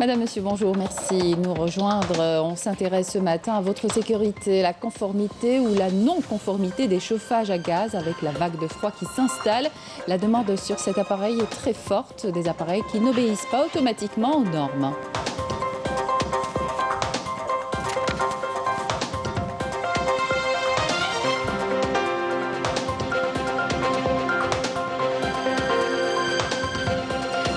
Madame, Monsieur, bonjour, merci de nous rejoindre. On s'intéresse ce matin à votre sécurité, la conformité ou la non-conformité des chauffages à gaz avec la vague de froid qui s'installe. La demande sur cet appareil est très forte, des appareils qui n'obéissent pas automatiquement aux normes.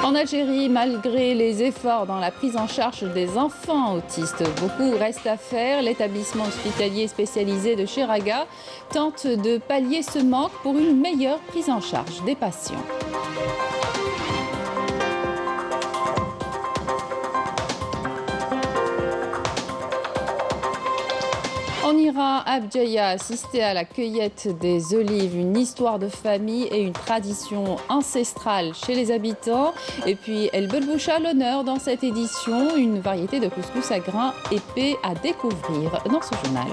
En Algérie, malgré les efforts dans la prise en charge des enfants autistes, beaucoup reste à faire. L'établissement hospitalier spécialisé de Cheraga tente de pallier ce manque pour une meilleure prise en charge des patients. On ira à Abjaya assister à la cueillette des olives, une histoire de famille et une tradition ancestrale chez les habitants. Et puis El Belboucha à l'honneur dans cette édition, une variété de couscous à grains épais à découvrir dans ce journal.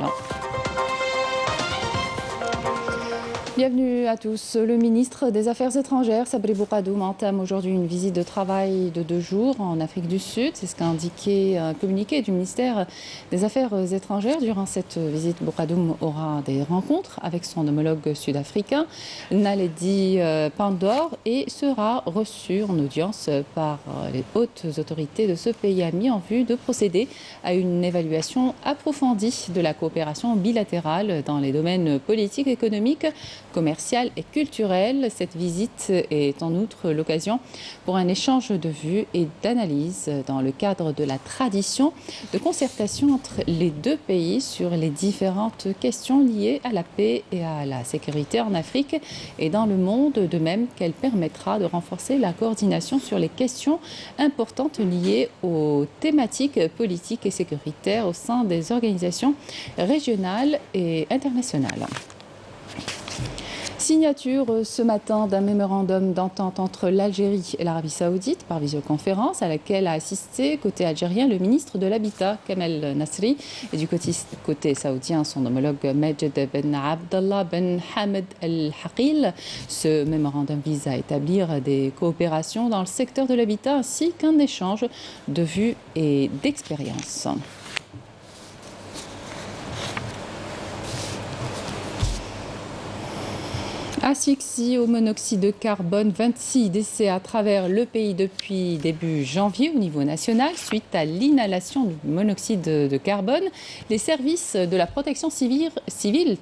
Bienvenue à tous. Le ministre des Affaires étrangères, Sabri Boukhadoum, entame aujourd'hui une visite de travail de 2 jours en Afrique du Sud. C'est ce qu'a indiqué un communiqué du ministère des Affaires étrangères. Durant cette visite, Boukhadoum aura des rencontres avec son homologue sud-africain, Naledi Pandor, et sera reçu en audience par les hautes autorités de ce pays ami en vue de procéder à une évaluation approfondie de la coopération bilatérale dans les domaines politiques, économiques, commercial et culturel. Cette visite est en outre l'occasion pour un échange de vues et d'analyses dans le cadre de la tradition de concertation entre les deux pays sur les différentes questions liées à la paix et à la sécurité en Afrique et dans le monde, de même qu'elle permettra de renforcer la coordination sur les questions importantes liées aux thématiques politiques et sécuritaires au sein des organisations régionales et internationales. Signature ce matin d'un mémorandum d'entente entre l'Algérie et l'Arabie Saoudite par visioconférence à laquelle a assisté côté algérien le ministre de l'Habitat Kamel Nasri et du côté saoudien son homologue Majed Ben Abdallah Ben Hamed El Haqil. Ce mémorandum vise à établir des coopérations dans le secteur de l'habitat ainsi qu'un échange de vues et d'expériences. Asphyxie au monoxyde de carbone, 26 décès à travers le pays depuis début janvier au niveau national suite à l'inhalation du monoxyde de carbone. Les services de la protection civile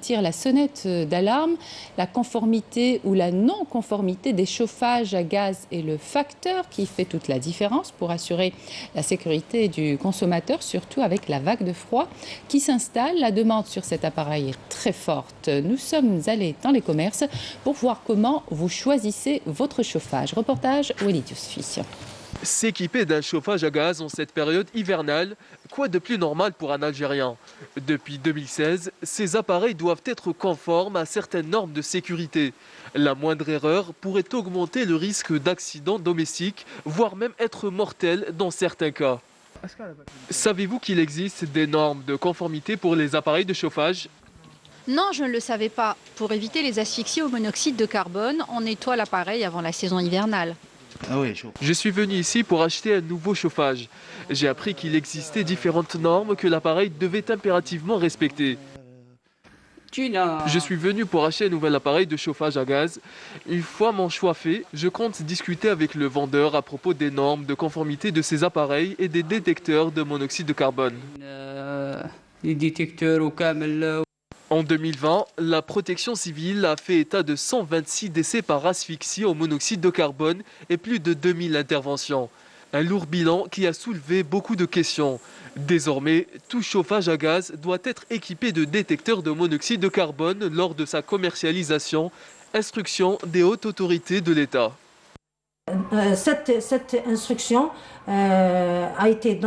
tirent la sonnette d'alarme. La conformité ou la non-conformité des chauffages à gaz est le facteur qui fait toute la différence pour assurer la sécurité du consommateur, surtout avec la vague de froid qui s'installe. La demande sur cet appareil est très forte. Nous sommes allés dans les commerces pour voir comment vous choisissez votre chauffage. Reportage Walid Yousfi. S'équiper d'un chauffage à gaz en cette période hivernale, quoi de plus normal pour un Algérien? Depuis 2016, ces appareils doivent être conformes à certaines normes de sécurité. La moindre erreur pourrait augmenter le risque d'accident domestique, voire même être mortel dans certains cas. Savez-vous qu'il existe des normes de conformité pour les appareils de chauffage? Non, je ne le savais pas. Pour éviter les asphyxies au monoxyde de carbone, on nettoie l'appareil avant la saison hivernale. Je suis venu ici pour acheter un nouveau chauffage. J'ai appris qu'il existait différentes normes que l'appareil devait impérativement respecter. Je suis venu pour acheter un nouvel appareil de chauffage à gaz. Une fois mon choix fait, je compte discuter avec le vendeur à propos des normes de conformité de ces appareils et des détecteurs de monoxyde de carbone. En 2020, la protection civile a fait état de 126 décès par asphyxie au monoxyde de carbone et plus de 2000 interventions. Un lourd bilan qui a soulevé beaucoup de questions. Désormais, tout chauffage à gaz doit être équipé de détecteurs de monoxyde de carbone lors de sa commercialisation. Instruction des hautes autorités de l'État. Cette instruction a été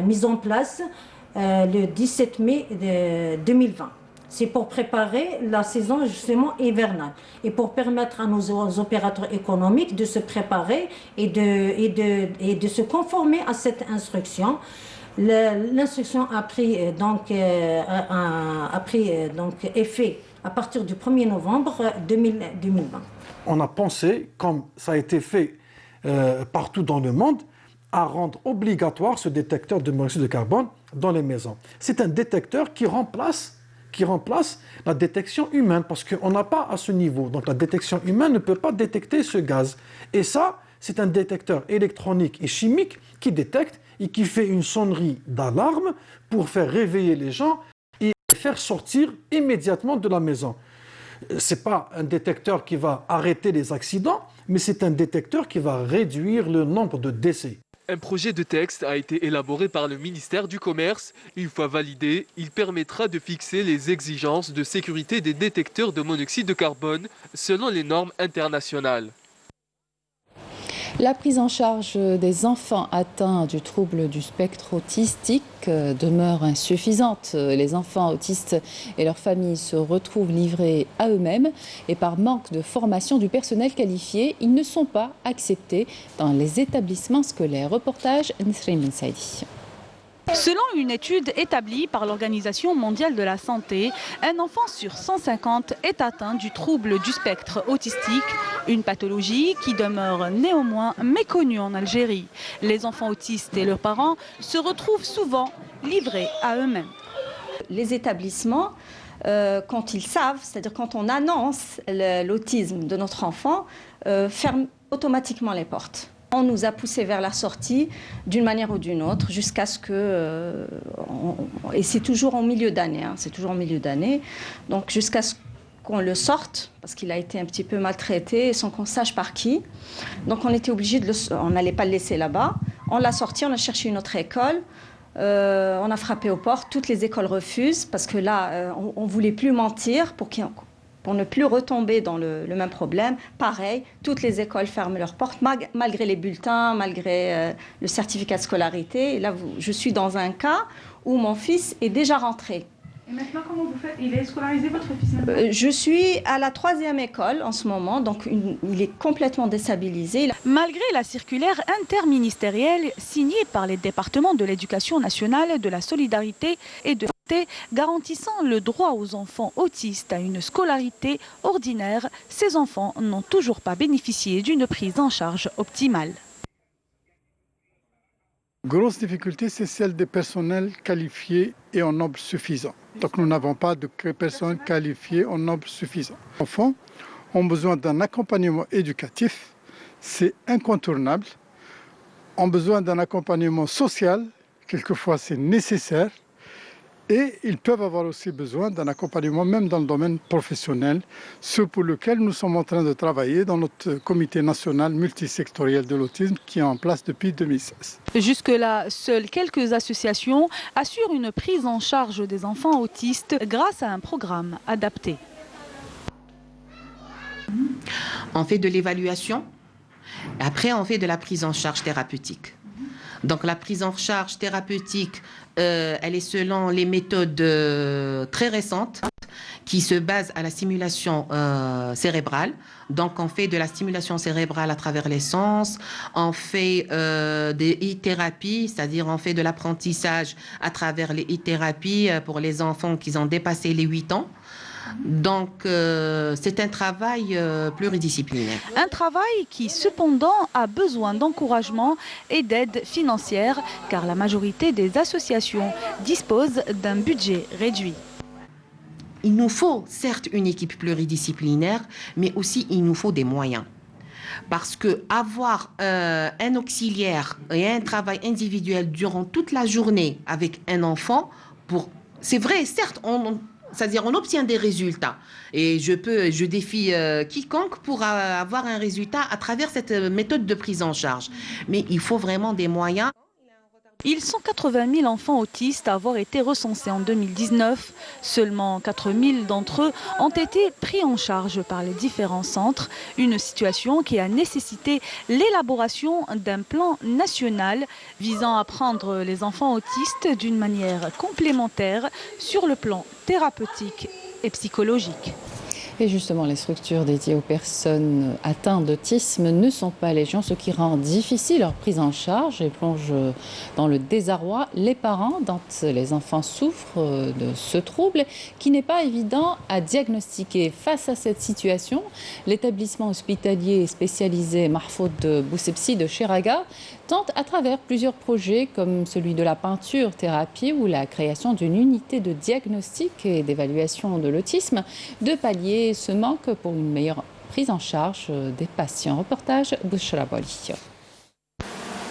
mise en place le 17 mai 2020. C'est pour préparer la saison justement hivernale et pour permettre à nos opérateurs économiques de se préparer et de se conformer à cette instruction. L'instruction a pris effet à partir du 1er novembre 2020. On a pensé, comme ça a été fait partout dans le monde, à rendre obligatoire ce détecteur de monoxyde de carbone dans les maisons. C'est un détecteur qui remplace la détection humaine, parce qu'on n'a pas à ce niveau. Donc la détection humaine ne peut pas détecter ce gaz. Et ça, c'est un détecteur électronique et chimique qui détecte et qui fait une sonnerie d'alarme pour faire réveiller les gens et faire sortir immédiatement de la maison. Ce n'est pas un détecteur qui va arrêter les accidents, mais c'est un détecteur qui va réduire le nombre de décès. Un projet de texte a été élaboré par le ministère du Commerce. Une fois validé, il permettra de fixer les exigences de sécurité des détecteurs de monoxyde de carbone selon les normes internationales. La prise en charge des enfants atteints du trouble du spectre autistique demeure insuffisante. Les enfants autistes et leurs familles se retrouvent livrés à eux-mêmes et par manque de formation du personnel qualifié, ils ne sont pas acceptés dans les établissements scolaires. Reportage Nisrine Ben Saidi. Selon une étude établie par l'Organisation mondiale de la santé, un enfant sur 150 est atteint du trouble du spectre autistique, une pathologie qui demeure néanmoins méconnue en Algérie. Les enfants autistes et leurs parents se retrouvent souvent livrés à eux-mêmes. Les établissements, quand ils savent, c'est-à-dire quand on annonce l'autisme de notre enfant, ferment automatiquement les portes. On nous a poussés vers la sortie d'une manière ou d'une autre jusqu'à ce que... et c'est toujours en milieu d'année, c'est toujours en milieu d'année. Donc jusqu'à ce qu'on le sorte, parce qu'il a été un petit peu maltraité, sans qu'on sache par qui. Donc on était obligé on n'allait pas le laisser là-bas. On l'a sorti, on a cherché une autre école. On a frappé aux portes. Toutes les écoles refusent parce que là, on ne voulait plus mentir pour ne plus retomber dans le même problème. Pareil, toutes les écoles ferment leurs portes, malgré les bulletins, malgré le certificat de scolarité. Et là, je suis dans un cas où mon fils est déjà rentré. Et maintenant, comment vous faites? Il est scolarisé, votre fils maintenant? Je suis à la 3e école en ce moment, donc il est complètement déstabilisé. Malgré la circulaire interministérielle signée par les départements de l'éducation nationale, de la solidarité et de garantissant le droit aux enfants autistes à une scolarité ordinaire, ces enfants n'ont toujours pas bénéficié d'une prise en charge optimale. Grosse difficulté, c'est celle des personnels qualifiés et en nombre suffisant. Donc nous n'avons pas de personnes qualifiées en nombre suffisant. Les enfants ont besoin d'un accompagnement éducatif, c'est incontournable. Ont besoin d'un accompagnement social, quelquefois c'est nécessaire. Et ils peuvent avoir aussi besoin d'un accompagnement même dans le domaine professionnel, ce pour lequel nous sommes en train de travailler dans notre comité national multisectoriel de l'autisme qui est en place depuis 2016. Jusque-là, seules quelques associations assurent une prise en charge des enfants autistes grâce à un programme adapté. On fait de l'évaluation, après on fait de la prise en charge thérapeutique. Donc la prise en charge thérapeutique, elle est selon les méthodes très récentes qui se basent à la stimulation cérébrale. Donc on fait de la stimulation cérébrale à travers les sens, on fait des e-thérapies, c'est-à-dire on fait de l'apprentissage à travers les e-thérapies pour les enfants qui ont dépassé les 8 ans. Donc, c'est un travail pluridisciplinaire. Un travail qui, cependant, a besoin d'encouragement et d'aide financière, car la majorité des associations disposent d'un budget réduit. Il nous faut, certes, une équipe pluridisciplinaire, mais aussi il nous faut des moyens. Parce que avoir un auxiliaire et un travail individuel durant toute la journée avec un enfant, c'est vrai, certes, c'est-à-dire on obtient des résultats et je défie quiconque pour avoir un résultat à travers cette méthode de prise en charge. Mais il faut vraiment des moyens. Ils sont 80 000 enfants autistes à avoir été recensés en 2019. Seulement 4 000 d'entre eux ont été pris en charge par les différents centres. Une situation qui a nécessité l'élaboration d'un plan national visant à prendre les enfants autistes d'une manière complémentaire sur le plan thérapeutique et psychologique. Et justement, les structures dédiées aux personnes atteintes d'autisme ne sont pas légion, ce qui rend difficile leur prise en charge et plonge dans le désarroi les parents dont les enfants souffrent de ce trouble qui n'est pas évident à diagnostiquer. Face à cette situation, l'établissement hospitalier spécialisé Mahfoud Boussebsi de Chiraga tente à travers plusieurs projets comme celui de la peinture thérapie ou la création d'une unité de diagnostic et d'évaluation de l'autisme de pallier ce manque pour une meilleure prise en charge des patients. Reportage Bouchra Bali.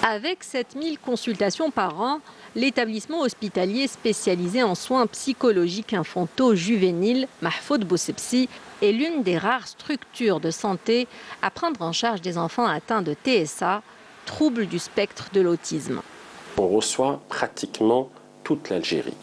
Avec 7000 consultations par an, l'établissement hospitalier spécialisé en soins psychologiques infantaux-juvéniles Mahfoud Boussebsi est l'une des rares structures de santé à prendre en charge des enfants atteints de TSA, trouble du spectre de l'autisme. On reçoit pratiquement toute l'Algérie.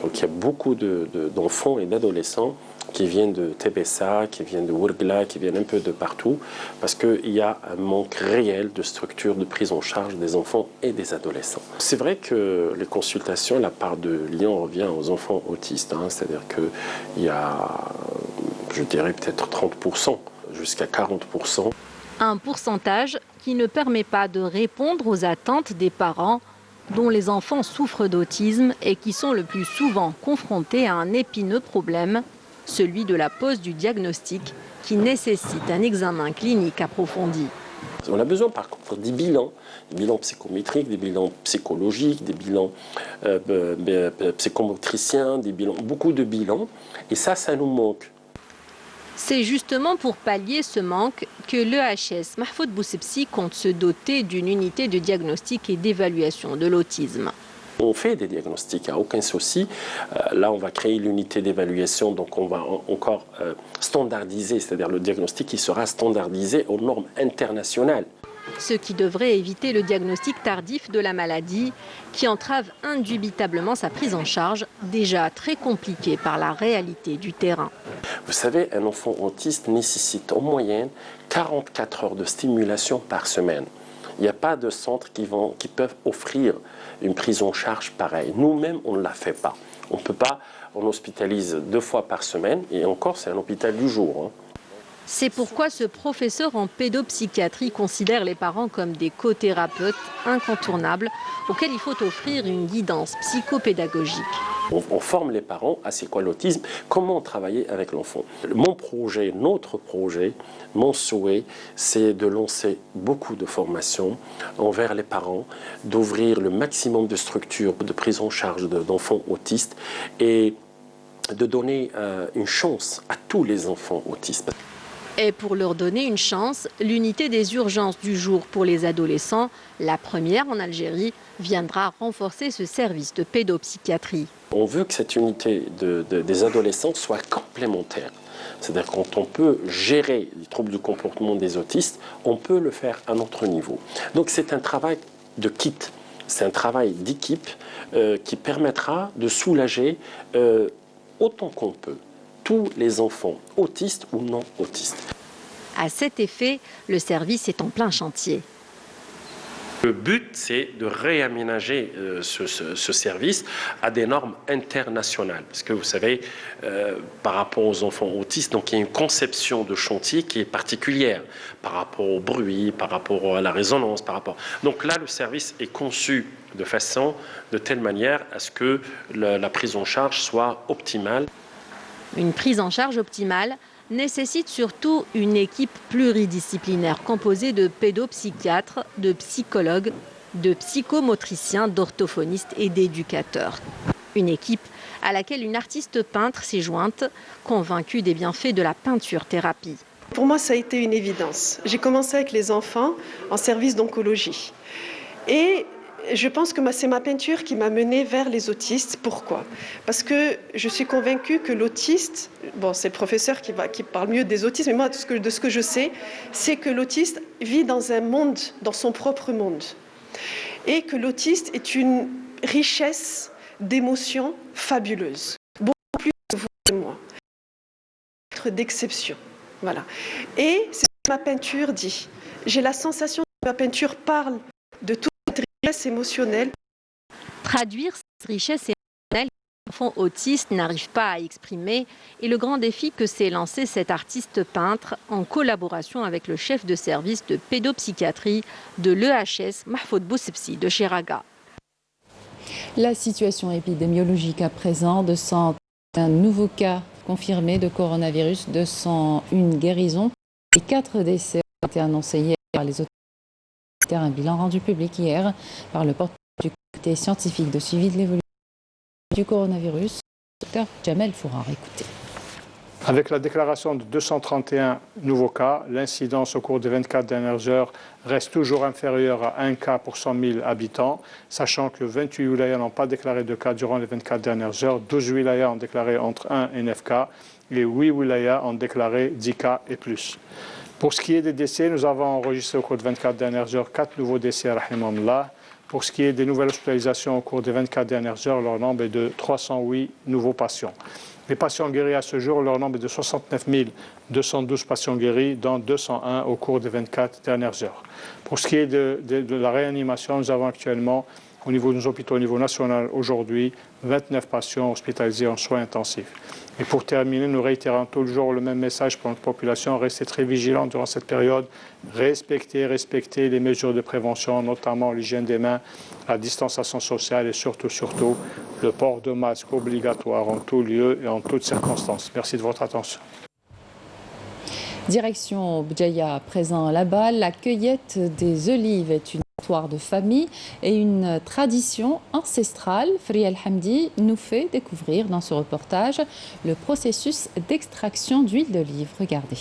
Donc il y a beaucoup d'enfants et d'adolescents qui viennent de Tébessa, qui viennent de Ouargla, qui viennent un peu de partout, parce qu'il y a un manque réel de structures de prise en charge des enfants et des adolescents. C'est vrai que les consultations, la part de Lyon revient aux enfants autistes, c'est-à-dire qu'il y a, je dirais peut-être 30%, jusqu'à 40%. Un pourcentage qui ne permet pas de répondre aux attentes des parents dont les enfants souffrent d'autisme et qui sont le plus souvent confrontés à un épineux problème, celui de la pose du diagnostic qui nécessite un examen clinique approfondi. On a besoin par contre des bilans psychométriques, des bilans psychologiques, des bilans psychomotriciens, beaucoup de bilans, et ça nous manque. C'est justement pour pallier ce manque que l'EHS Mahfoud Boussebsi compte se doter d'une unité de diagnostic et d'évaluation de l'autisme. On fait des diagnostics, il n'y a aucun souci. Là, on va créer l'unité d'évaluation, donc on va encore standardiser, c'est-à-dire le diagnostic qui sera standardisé aux normes internationales. Ce qui devrait éviter le diagnostic tardif de la maladie qui entrave indubitablement sa prise en charge, déjà très compliquée par la réalité du terrain. Vous savez, un enfant autiste nécessite en moyenne 44 heures de stimulation par semaine. Il n'y a pas de centres qui peuvent offrir une prise en charge pareille. Nous-mêmes, on ne la fait pas. On ne peut pas, on hospitalise 2 fois par semaine, et encore, c'est un hôpital du jour. C'est pourquoi ce professeur en pédopsychiatrie considère les parents comme des co-thérapeutes incontournables auxquels il faut offrir une guidance psychopédagogique. On forme les parents à c'est quoi l'autisme, comment travailler avec l'enfant. Mon projet, notre projet, mon souhait, c'est de lancer beaucoup de formations envers les parents, d'ouvrir le maximum de structures de prise en charge d'enfants autistes et de donner une chance à tous les enfants autistes. Et pour leur donner une chance, l'unité des urgences du jour pour les adolescents, la première en Algérie, viendra renforcer ce service de pédopsychiatrie. On veut que cette unité des adolescents soit complémentaire. C'est-à-dire quand on peut gérer les troubles du comportement des autistes, on peut le faire à notre niveau. Donc c'est un travail de kit, c'est un travail d'équipe qui permettra de soulager autant qu'on peut tous les enfants, autistes ou non autistes. À cet effet, le service est en plein chantier. Le but, c'est de réaménager ce service à des normes internationales. Parce que vous savez, par rapport aux enfants autistes, donc il y a une conception de chantier qui est particulière par rapport au bruit, par rapport à la résonance, Donc là, le service est conçu de telle manière à ce que la prise en charge soit optimale. Une prise en charge optimale nécessite surtout une équipe pluridisciplinaire composée de pédopsychiatres, de psychologues, de psychomotriciens, d'orthophonistes et d'éducateurs. Une équipe à laquelle une artiste peintre s'est jointe, convaincue des bienfaits de la peinture-thérapie. Pour moi, ça a été une évidence. J'ai commencé avec les enfants en service d'oncologie. Et je pense que c'est ma peinture qui m'a menée vers les autistes. Pourquoi? Parce que je suis convaincue que l'autiste, c'est le professeur qui parle mieux des autistes, mais moi, de ce que je sais, c'est que l'autiste vit dans un monde, dans son propre monde. Et que l'autiste est une richesse d'émotions fabuleuses. Beaucoup plus que vous et moi. Être d'exception. Voilà. Et c'est ce que ma peinture dit. J'ai la sensation que ma peinture parle de toute richesse émotionnelle. Traduire cette richesse émotionnelle enfants autistes n'arrivent pas à exprimer et le grand défi que s'est lancé cet artiste peintre en collaboration avec le chef de service de pédopsychiatrie de l'EHS, Mahfoud Boussebsi de Chiraga. La situation épidémiologique à présent, 201 nouveaux cas confirmés de coronavirus, 201 guérisons et 4 décès ont été annoncés hier par les autorités. Un bilan rendu public hier par le porte-parole du comité scientifique de suivi de l'évolution du coronavirus, Dr Jamel Fourar. Écoutez. Avec la déclaration de 231 nouveaux cas, l'incidence au cours des 24 dernières heures reste toujours inférieure à 1 cas pour 100 000 habitants, sachant que 28 wilayas n'ont pas déclaré de cas durant les 24 dernières heures, 12 wilayas ont déclaré entre 1 et 9 cas, et 8 wilayas ont déclaré 10 cas et plus. Pour ce qui est des décès, nous avons enregistré au cours des 24 dernières heures 4 nouveaux décès, rahimahullah. Pour ce qui est des nouvelles hospitalisations au cours des 24 dernières heures, leur nombre est de 308 nouveaux patients. Les patients guéris à ce jour, leur nombre est de 69 212 patients guéris, dont 201 au cours des 24 dernières heures. Pour ce qui est de la réanimation, nous avons actuellement, au niveau de nos hôpitaux, au niveau national, aujourd'hui, 29 patients hospitalisés en soins intensifs. Et pour terminer, nous réitérons toujours le même message pour notre population. Restez très vigilants durant cette période. Respectez les mesures de prévention, notamment l'hygiène des mains, la distanciation sociale et surtout, le port de masque obligatoire en tout lieu et en toutes circonstances. Merci de votre attention. Direction Bdjaïa, présent là-bas, la cueillette des olives est une histoire de famille et une tradition ancestrale. Fria El Hamdi nous fait découvrir dans ce reportage le processus d'extraction d'huile d'olive. Regardez.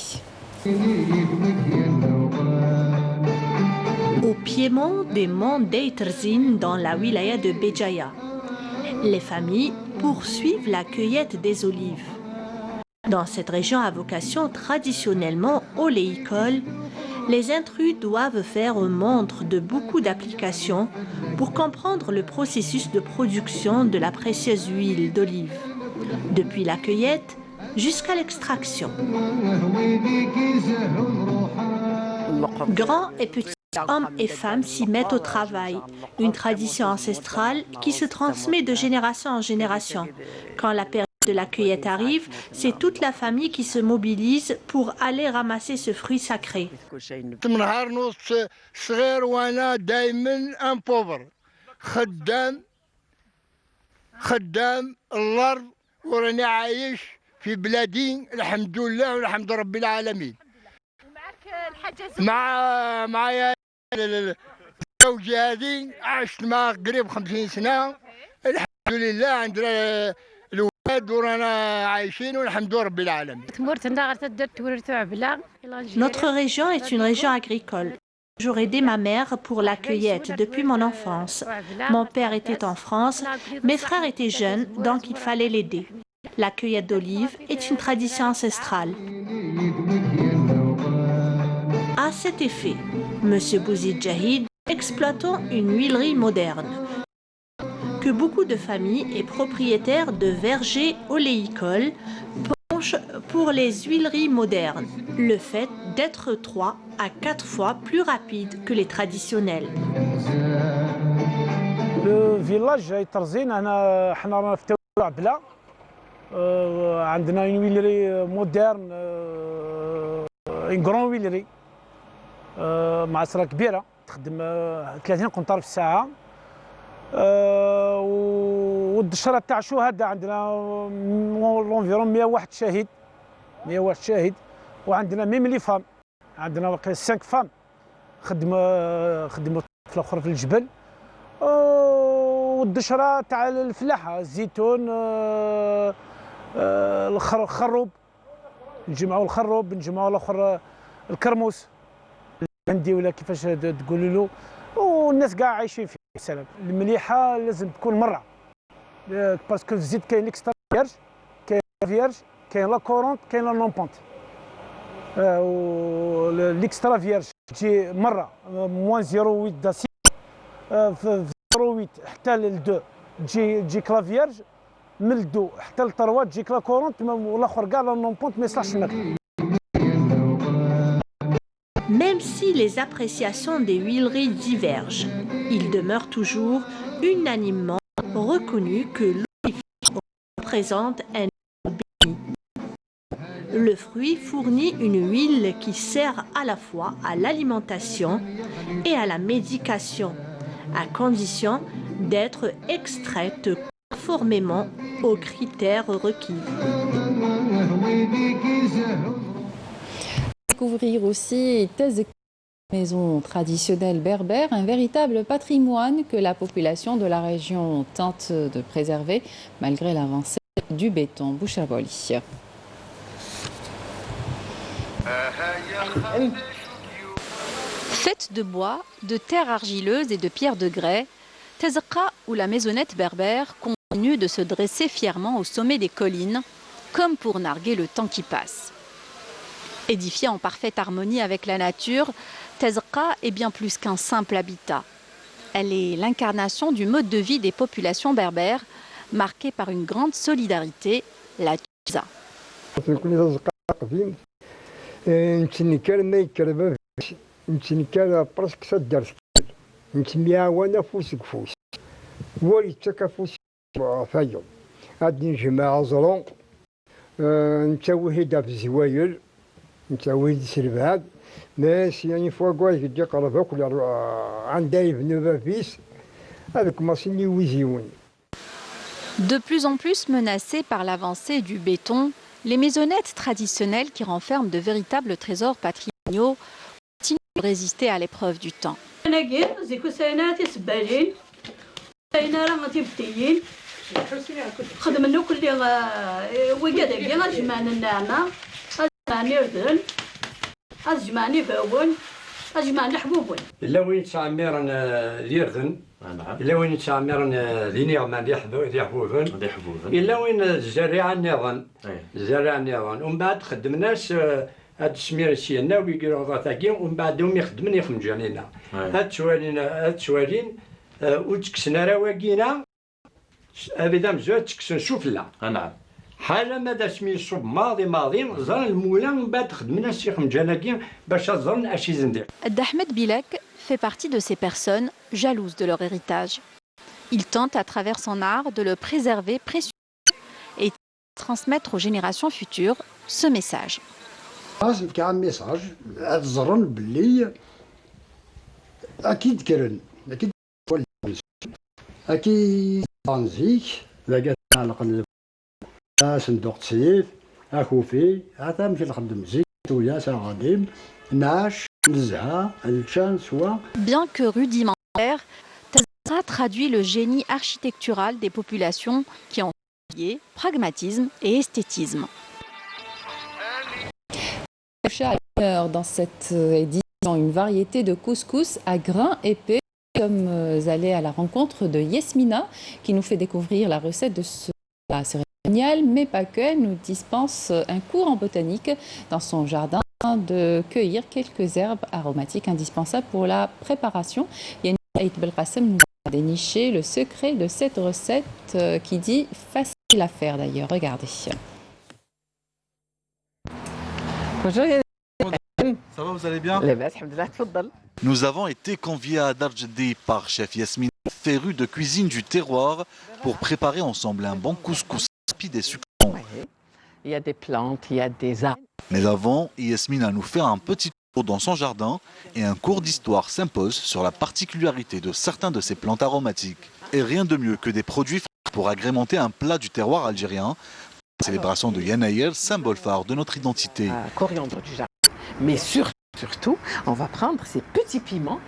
Au piémont des monts d'Eiterzin, dans la wilaya de Béjaïa, les familles poursuivent la cueillette des olives. Dans cette région à vocation traditionnellement oléicole, les intrus doivent faire montre de beaucoup d'applications pour comprendre le processus de production de la précieuse huile d'olive, depuis la cueillette jusqu'à l'extraction. Grands et petits hommes et femmes s'y mettent au travail, une tradition ancestrale qui se transmet de génération en génération. Quand la période de la cueillette arrive, c'est toute la famille qui se mobilise pour aller ramasser ce fruit sacré. Notre région est une région agricole. J'ai toujours aidé ma mère pour la cueillette depuis mon enfance. Mon père était en France, mes frères étaient jeunes, donc il fallait l'aider. La cueillette d'olives est une tradition ancestrale. À cet effet, M. Bouzid Jahid, exploitant une huilerie moderne, que beaucoup de familles et propriétaires de vergers oléicoles penchent pour les huileries modernes, le fait d'être 3 à 4 fois plus rapide que les traditionnelles. Le village Eiterzin, حنا في عبلة عندنا une huilerie moderne, une grande huilerie معصرة كبيرة تخدم 30 قنطار في الساعة. والدشره تاع الشهداء عندنا لونفيرون 101 شهيد 101 شاهد، وعندنا ميم لي فام، عندنا واقيلا 5 فام خدموا في الاخر في الجبل. والدشره تاع الفلاحه، الزيتون، الخروب، نجمعوا الخروب، نجمعوا الاخر الكرموس الهندي ولا كيفاش تقولوا له، والناس كاع عايشين فيه سلام. المليحه لازم تكون مره، باسكو الزيت كاين ليكسترا فيرج، كاين فيرج، كاين لا كورونت، كاين لا نون بونت. ليكسترا فيرج تجي مره موان 0.8 داسي، في 0.8 حتى ل 2 تجيك لا فيرج، من 2 حتى ل 3 تجيك لا كورونت، والاخر كاع لا نون بونت ما يصلحش الماكله. Même si les appréciations des huileries divergent, il demeure toujours unanimement reconnu que présente un béni. Le fruit fournit une huile qui sert à la fois à l'alimentation et à la médication, à condition d'être extraite conformément aux critères requis. Découvrir aussi Tezek, maison traditionnelle berbère, un véritable patrimoine que la population de la région tente de préserver malgré l'avancée du béton. Bouchaboli. Faite de bois, de terre argileuse et de pierres de grès, Tezekka ou la maisonnette berbère continue de se dresser fièrement au sommet des collines, comme pour narguer le temps qui passe. Édifiée en parfaite harmonie avec la nature, Tezekka est bien plus qu'un simple habitat. Elle est l'incarnation du mode de vie des populations berbères, marquée par une grande solidarité, la Tuza. De plus en plus menacées par l'avancée du béton, les maisonnettes traditionnelles qui renferment de véritables trésors patrimoniaux continuent de résister à l'épreuve du temps. إلا وين تعمرن ليرغن إلا وين تعمرن لينيغما ليحبوبن إلا وين الزريعة النظن الزريعة النظن ومن بعد خدمناش هاد السمير سينا ويقولوا ضاتاكي ومن بعد هم يخدمن يخمجوا علينا هاد شوالين وتكسنا رواقينا أبدا مزوج تكسن سفلى نعم حاجة ماذا سمي الصوب ماضي زرن المولا ومن بعد خدمنا الشيخ مجاناكي باش زرن اشي زندير. Ahmed Bilek fait partie de ces personnes jalouses de leur héritage. Il tente à travers son art de le préserver précieux et transmettre aux générations futures ce message. كان ميساج الزرن باللي اكيد كرن اكيد تنزيك لقيت على صندوق تسيف اكوفي هذا مشي نخدم زيت ويا غاديم ناش نزها الشان سوا. Bien que rudimentaire, Tezekka traduit le génie architectural des populations qui ont lié pragmatisme et esthétisme. Dans cette édition, une variété de couscous à grains épais. Comme aller à la rencontre de Yasmina qui nous fait découvrir la recette de ce plat cérémonial, mais pas que, elle nous dispense un cours en botanique dans son jardin de cueillir quelques herbes aromatiques indispensables pour la préparation. Yannick Aït Belkacem nous a déniché le secret de cette recette qui dit facile à faire d'ailleurs. Regardez. Bonjour Yannick. Ça va, vous allez bien? Nous avons été conviés à Darjeddi par chef Yasmina, férue de cuisine du terroir, pour préparer ensemble un bon couscous rapide et succulent. Il y a des plantes, il y a des arbres. Mais avant, Yasmina nous fait un petit tour dans son jardin et un cours d'histoire s'impose sur la particularité de certains de ces plantes aromatiques. Et rien de mieux que des produits frais pour agrémenter un plat du terroir algérien. Célébration de Yanaïr, symbole phare de notre identité. Coriandre du jardin. Mais surtout, on va prendre ces petits piments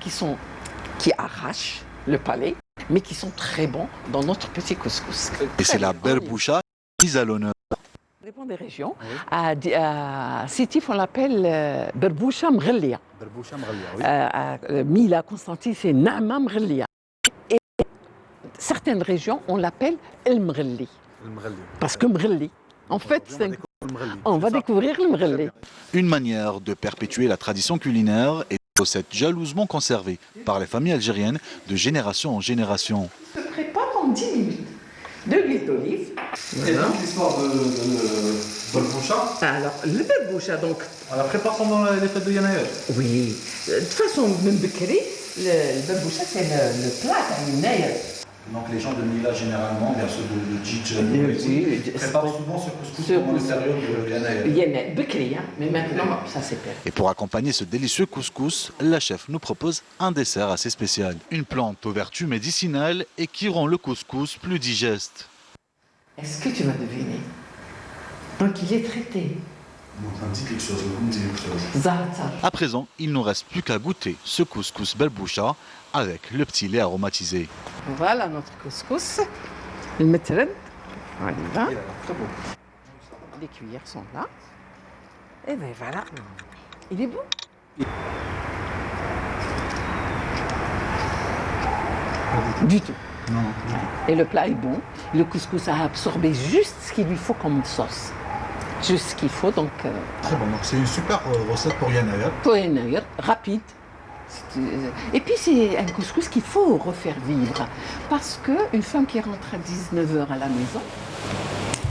qui arrachent le palais, mais qui sont très bons dans notre petit couscous. Et c'est la berboucha mise à l'honneur. Ça dépend des régions. À Sétif, on l'appelle berboucha mghlia. Berboucha mghlia, oui. À Mila, Constantine, c'est Naama mghlia. Et certaines régions, on l'appelle el mghli. Parce que mghli, en fait, on va découvrir le mghli. Une manière de perpétuer la tradition culinaire et des recettes jalousement conservées par les familles algériennes de génération en génération. Je prépare en 10 minutes de l'huile d'olive. Et donc l'histoire de berboucha. Alors, le berboucha, donc. On la prépare pendant les fêtes de Yanaïr. Oui. De toute façon, même Bekri, le berboucha, c'est le plat de Yanaïr. Donc les gens de Mila, généralement, bien ceux de Djidj, préparent souvent ce couscous pendant la période de Yanaï. Mais maintenant, ça c'est perdu. Et pour accompagner ce délicieux couscous, la chef nous propose un dessert assez spécial. Une plante aux vertus médicinales et qui rend le couscous plus digeste. Est-ce que tu vas deviner? Donc il est traité. À présent, il ne nous reste plus qu'à goûter ce couscous belboucha avec le petit lait aromatisé. Voilà notre couscous. Le metred. On y va. Les cuillères sont là. Et bien voilà. Il est bon. Du tout. Non. Et le plat est bon. Le couscous a absorbé juste ce qu'il lui faut comme sauce. Juste ce qu'il faut, donc... Très bon, donc c'est une super recette pour Yanaï. Pour Yanaï, rapide. Et puis c'est un couscous qu'il faut refaire vivre. Parce qu'une femme qui rentre à 19h à la maison...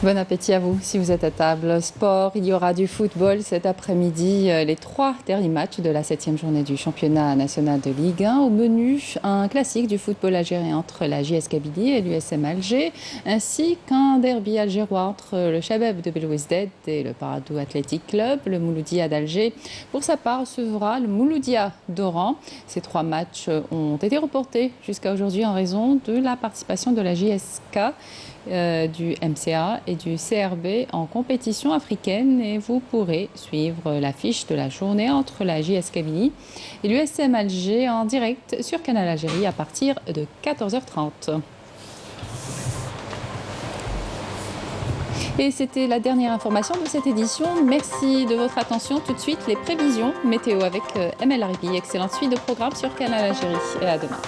Bon appétit à vous si vous êtes à table. Sport, il y aura du football cet après-midi. Les 3 derniers matchs de la 7e journée du championnat national de Ligue 1. Au menu, un classique du football algérien entre la JS Kabylie et l'USM Alger, ainsi qu'un derby algérois entre le Chabab de Belouizdad et le Paradou Athletic Club. Le Mouloudia d'Alger, pour sa part, recevra le Mouloudia d'Oran. Ces 3 matchs ont été reportés jusqu'à aujourd'hui en raison de la participation de la JSK, du MCA et du CRB en compétition africaine, et vous pourrez suivre l'affiche de la journée entre la JS Kabylie et l'USM Alger en direct sur Canal Algérie à partir de 14h30. Et c'était la dernière information de cette édition. Merci de votre attention. Tout de suite, les prévisions météo avec ML Aribi. Excellente suite de programmes sur Canal Algérie et à demain.